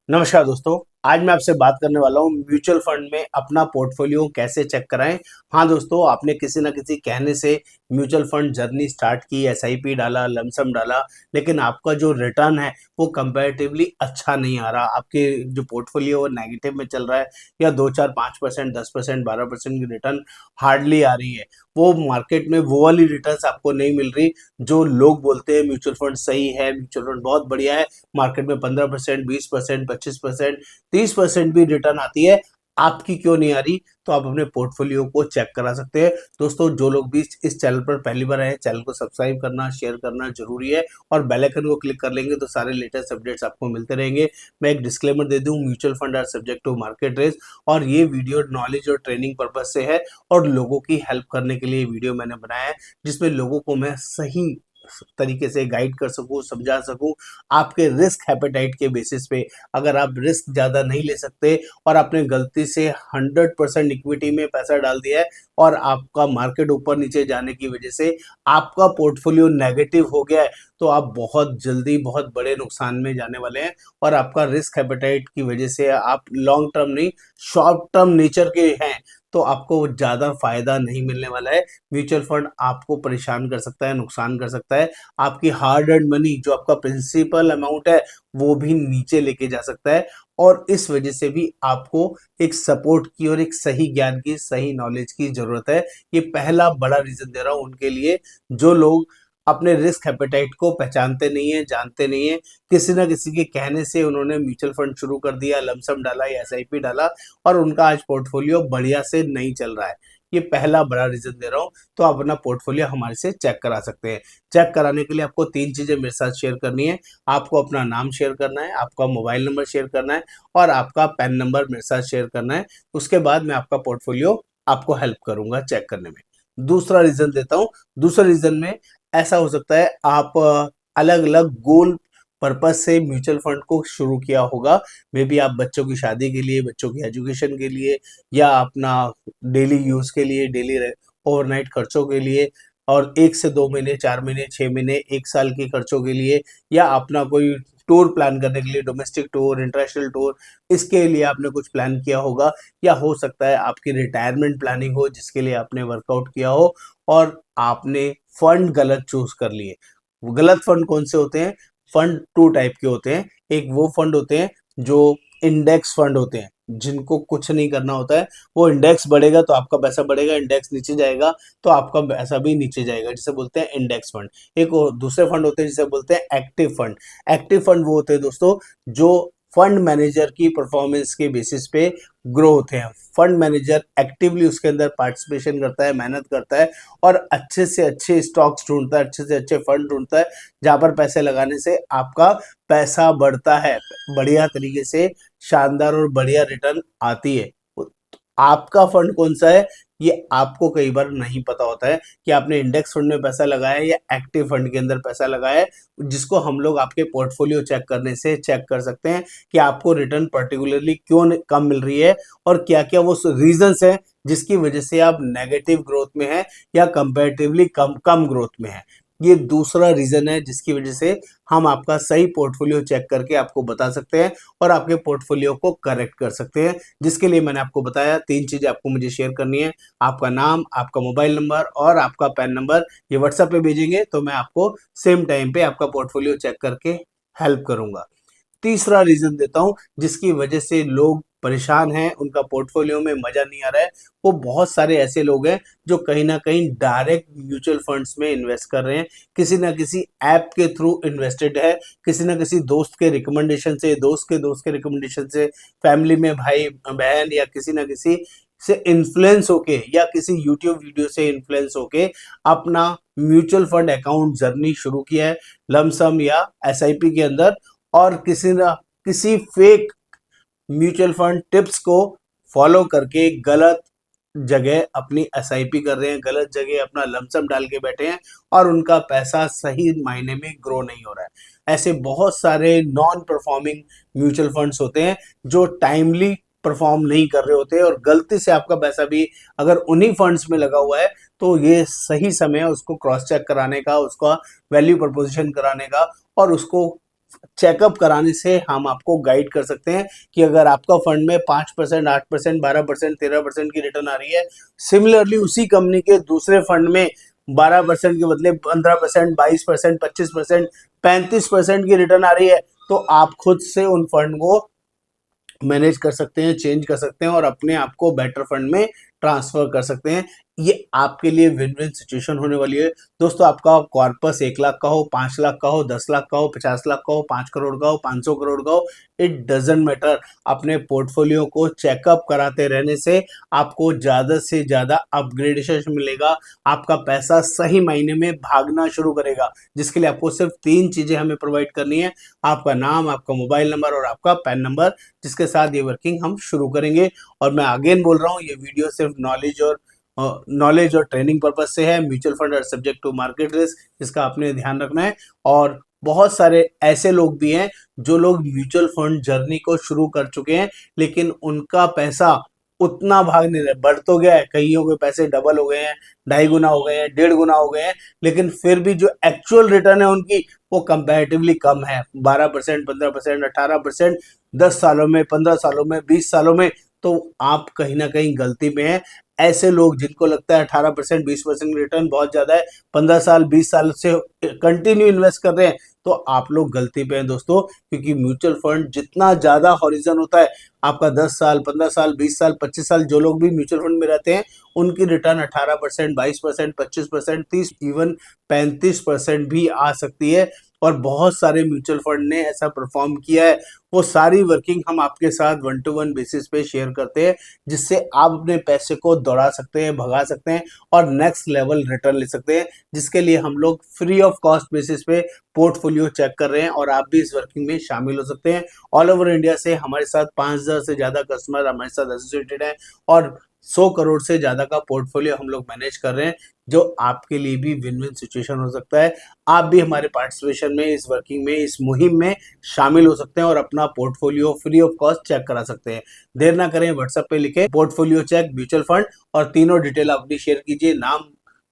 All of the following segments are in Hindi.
नमस्कार दोस्तों। आज मैं आपसे बात करने वाला हूँ म्यूचुअल फंड में अपना पोर्टफोलियो कैसे चेक कराएं। हाँ दोस्तों, आपने किसी ना किसी कहने से म्यूचुअल फंड जर्नी स्टार्ट की, एसआईपी डाला, लमसम डाला, लेकिन आपका जो रिटर्न है वो कंपैरेटिवली अच्छा नहीं आ रहा। आपके जो पोर्टफोलियो वो नेगेटिव में चल रहा है या 2 4 5% 10% 12% की रिटर्न हार्डली आ रही है। वो मार्केट में वो वाली रिटर्न आपको नहीं मिल रही जो लोग बोलते हैं म्यूचुअल फंड सही है, म्यूचुअल फंड बहुत बढ़िया है। मार्केट में 15% 20% 25% 30% भी रिटर्न आती है, आपकी क्यों नहीं आ रही? तो आप अपने पोर्टफोलियो को चेक करा सकते हैं। दोस्तों, जो लोग भी इस चैनल पर पहली बार आए, चैनल को सब्सक्राइब करना, शेयर करना जरूरी है और बेल आइकन को क्लिक कर लेंगे तो सारे लेटेस्ट अपडेट्स आपको मिलते रहेंगे। मैं एक डिस्क्लेमर दे दूं, mutual fund are subject to market risk और ये वीडियो नॉलेज और ट्रेनिंग पर्पज से है और लोगों की हेल्प करने के लिए वीडियो मैंने बनाया है, जिसमें लोगों को मैं सही तरीके से गाइड कर सकूं, समझा सकूं। आपके रिस्क एपेटाइट के बेसिस पे, अगर आप रिस्क ज़्यादा नहीं ले सकते और आपने गलती से 100% इक्विटी में पैसा डाल दिया है और आपका मार्केट ऊपर नीचे जाने की वजह से आपका पोर्टफोलियो नेगेटिव हो गया है, तो आप बहुत जल्दी बहुत बड़े नुकसान में जाने वाले हैं। और आपका रिस्क एपेटाइट की वजह से आप लॉन्ग टर्म नहीं, शॉर्ट टर्म नेचर के हैं, तो आपको ज़्यादा फायदा नहीं मिलने वाला है। म्यूचुअल फंड आपको परेशान कर सकता है, नुकसान कर सकता है। आपकी हार्ड अर्न्ड मनी, जो आपका प्रिंसिपल अमाउंट है, वो भी नीचे लेके जा सकता है। और इस वजह से भी आपको एक सपोर्ट की और एक सही ज्ञान की, सही नॉलेज की जरूरत है। ये पहला बड़ा रीजन दे रहा हूं उनके लिए जो लोग अपने रिस्क एपेटाइट को पहचानते नहीं है, जानते नहीं है। किसी ना किसी के कहने से उन्होंने म्यूचुअल फंड शुरू कर दिया, लमसम डाला या एसआईपी डाला और उनका आज पोर्टफोलियो बढ़िया से नहीं चल रहा है। ये पहला बड़ा रीजन दे रहा हूँ। तो आप अपना पोर्टफोलियो हमारे से चेक करा सकते हैं। चेक कराने के लिए आपको 3 चीजें मेरे साथ शेयर करनी है। आपको अपना नाम शेयर करना है, आपका मोबाइल नंबर शेयर करना है और आपका पैन नंबर मेरे साथ शेयर करना है। उसके बाद मैं आपका पोर्टफोलियो आपको हेल्प करूंगा चेक करने में। दूसरा रीजन देता हूँ। दूसरा रीजन में ऐसा हो सकता है आप अलग अलग गोल पर्पज से म्यूचुअल फंड को शुरू किया होगा। मे बी आप बच्चों की शादी के लिए, बच्चों की एजुकेशन के लिए या अपना डेली यूज के लिए, डेली ओवरनाइट खर्चों के लिए और 1 से 2 महीने, 4 महीने, 6 महीने, 1 साल के खर्चों के लिए या अपना कोई टूर प्लान करने के लिए, डोमेस्टिक टूर, इंटरनेशनल टूर, इसके लिए आपने कुछ प्लान किया होगा। या हो सकता है आपकी रिटायरमेंट प्लानिंग हो जिसके लिए आपने वर्कआउट किया हो और आपने फंड गलत चूज कर लिए। गलत फंड कौन से होते हैं? फंड 2 टाइप के होते हैं। एक वो फंड होते हैं जो इंडेक्स फंड होते हैं, जिनको कुछ नहीं करना होता है। वो इंडेक्स बढ़ेगा तो आपका पैसा बढ़ेगा, इंडेक्स नीचे जाएगा तो आपका पैसा भी नीचे जाएगा, जिसे बोलते हैं इंडेक्स फंड। एक और दूसरे फंड होते हैं जिसे बोलते हैं एक्टिव फंड। एक्टिव फंड वो होते हैं दोस्तों जो फंड मैनेजर की परफॉर्मेंस के बेसिस पे ग्रो होते हैं। फंड मैनेजर एक्टिवली उसके अंदर पार्टिसिपेशन करता है, मेहनत करता है और अच्छे से अच्छे स्टॉक्स ढूंढता है, अच्छे से अच्छे फंड ढूंढता है जहां पर पैसे लगाने से आपका पैसा बढ़ता है, बढ़िया तरीके से शानदार और बढ़िया रिटर्न आती है। आपका फंड कौन सा है, ये आपको कई बार नहीं पता होता है कि आपने इंडेक्स फंड में पैसा लगाया है या एक्टिव फंड के अंदर पैसा लगाया है, जिसको हम लोग आपके पोर्टफोलियो चेक करने से चेक कर सकते हैं कि आपको रिटर्न पर्टिकुलरली क्यों कम मिल रही है और क्या क्या वो रीजंस है जिसकी वजह से आप नेगेटिव ग्रोथ में है या कंपैरेटिवली कम कम ग्रोथ में है। ये दूसरा रीजन है जिसकी वजह से हम आपका सही पोर्टफोलियो चेक करके आपको बता सकते हैं और आपके पोर्टफोलियो को करेक्ट कर सकते हैं। जिसके लिए मैंने आपको बताया 3 चीजें आपको मुझे शेयर करनी है। आपका नाम, आपका मोबाइल नंबर और आपका पैन नंबर। ये व्हाट्सएप पे भेजेंगे तो मैं आपको सेम टाइम पे आपका पोर्टफोलियो चेक करके हेल्प करूंगा। तीसरा रीजन देता हूं जिसकी वजह से लोग परेशान हैं, उनका पोर्टफोलियो में मजा नहीं आ रहा है। वो बहुत सारे ऐसे लोग हैं जो कहीं ना कहीं डायरेक्ट म्यूचुअल फंड्स में इन्वेस्ट कर रहे हैं, किसी ना किसी ऐप के थ्रू इन्वेस्टेड है, किसी ना किसी दोस्त के रिकमेंडेशन से, दोस्त के रिकमेंडेशन से, फैमिली में भाई बहन या किसी ना किसी से इन्फ्लुएंस होके या किसी यूट्यूब वीडियो से इन्फ्लुएंस होके अपना म्यूचुअल फंड अकाउंट जर्नी शुरू किया है, लमसम या एसआईपी के अंदर। और किसी ना किसी फेक म्यूचुअल फंड टिप्स को फॉलो करके गलत जगह अपनी एसआईपी कर रहे हैं, गलत जगह अपना लमसम डाल के बैठे हैं और उनका पैसा सही मायने में ग्रो नहीं हो रहा है। ऐसे बहुत सारे नॉन परफॉर्मिंग म्यूचुअल फंड्स होते हैं जो टाइमली परफॉर्म नहीं कर रहे होते और गलती से आपका पैसा भी अगर उन्हीं फंड्स में लगा हुआ है तो ये सही समय है उसको क्रॉस चेक कराने का, उसका वैल्यू प्रपोजिशन कराने का और उसको चेकअप कराने से हम आपको गाइड कर सकते हैं कि अगर आपका फंड में 5%, 8%, 12%, 13% की रिटर्न आ रही है, सिमिलरली उसी कंपनी के दूसरे फंड में 12% के बदले 15%, 22%, 25%, 35% की रिटर्न आ रही है, तो आप खुद से उन फंड को मैनेज कर सकते हैं, चेंज कर सकते हैं और अपने आप को बेटर फंड में ट्रांसफर कर सकते हैं। ये आपके लिए विन विन सिचुएशन होने वाली है। दोस्तों, आपका कॉर्पस 1 लाख का हो, 5 लाख का हो, 10 लाख का हो, 50 लाख का हो, 5 करोड़ का हो, 500 करोड़ का हो, इट डजेंट मैटर। अपने पोर्टफोलियो को चेकअप कराते रहने से आपको ज़्यादा से ज़्यादा अपग्रेडेशन मिलेगा। आपका पैसा सही मायने में भागना शुरू करेगा, जिसके लिए आपको सिर्फ 3 चीज़ें हमें प्रोवाइड करनी है: आपका नाम, आपका मोबाइल नंबर और आपका पैन नंबर, जिसके साथ ये वर्किंग हम शुरू करेंगे। और मैं अगेन बोल रहा हूँ, ये वीडियो सिर्फ नॉलेज और ट्रेनिंग पर्पज से है। Mutual fund are subject to market risk, इसका आपने ध्यान रखना है। और बहुत सारे ऐसे लोग भी हैं जो लोग म्यूचुअल फंड जर्नी को शुरू कर चुके हैं, लेकिन उनका पैसा उतना भाग नहीं रहा, बढ़ तो गया है, कईयों के पैसे डबल हो गए हैं, 2.5 गुना हो गए हैं, 1.5 गुना हो गए हैं, लेकिन फिर भी जो एक्चुअल रिटर्न है उनकी, वो कंपैरेटिवली कम है। 12%, 15%, 18%, 10 सालों में, 15 सालों में, 20 सालों में। तो आप कहीं ना कहीं गलती में है। ऐसे लोग जिनको लगता है 18%, 20% रिटर्न बहुत ज्यादा है, 15 साल, 20 साल से कंटिन्यू इन्वेस्ट कर रहे हैं, तो आप लोग गलती पे हैं दोस्तों। क्योंकि म्यूचुअल फंड जितना ज्यादा हॉरिजन होता है, आपका 10 साल, 15 साल, 20 साल, 25 साल, जो लोग भी म्यूचुअल फंड में रहते हैं, उनकी रिटर्न 18%, 22%, 25%, 30, इवन 35% भी आ सकती है। और बहुत सारे म्यूचुअल फंड ने ऐसा परफॉर्म किया है। वो सारी वर्किंग हम आपके साथ 1-to-1 बेसिस पे शेयर करते हैं, जिससे आप अपने पैसे को दौड़ा सकते हैं, भगा सकते हैं और नेक्स्ट लेवल रिटर्न ले सकते हैं, जिसके लिए हम लोग फ्री ऑफ कॉस्ट बेसिस पे पोर्टफोलियो चेक कर रहे हैं और आप भी इस वर्किंग में शामिल हो सकते हैं। ऑल ओवर इंडिया से हमारे साथ 5,000 से ज़्यादा कस्टमर हमारे साथ एसोसिएटेड हैं और 100 करोड़ से ज़्यादा का पोर्टफोलियो हम लोग मैनेज कर रहे हैं, जो आपके लिए भी विन विन सिचुएशन हो सकता है। आप भी हमारे पार्टिसिपेशन में, इस वर्किंग में, इस मुहिम में शामिल हो सकते हैं और अपना portfolio free of cost check करा सकते हैं। देर ना करें, व्हाट्सएप पे लिखें पोर्टफोलियो चेक म्यूचुअल फंड और तीनों डिटेल अपनी शेयर कीजिए: नाम,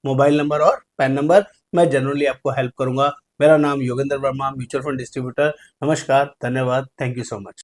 मोबाइल नंबर और पैन नंबर। मैं जनरली आपको हेल्प करूंगा। मेरा नाम Yogendra Verma, mutual fund distributor. नमस्कार, धन्यवाद, थैंक यू सो मच।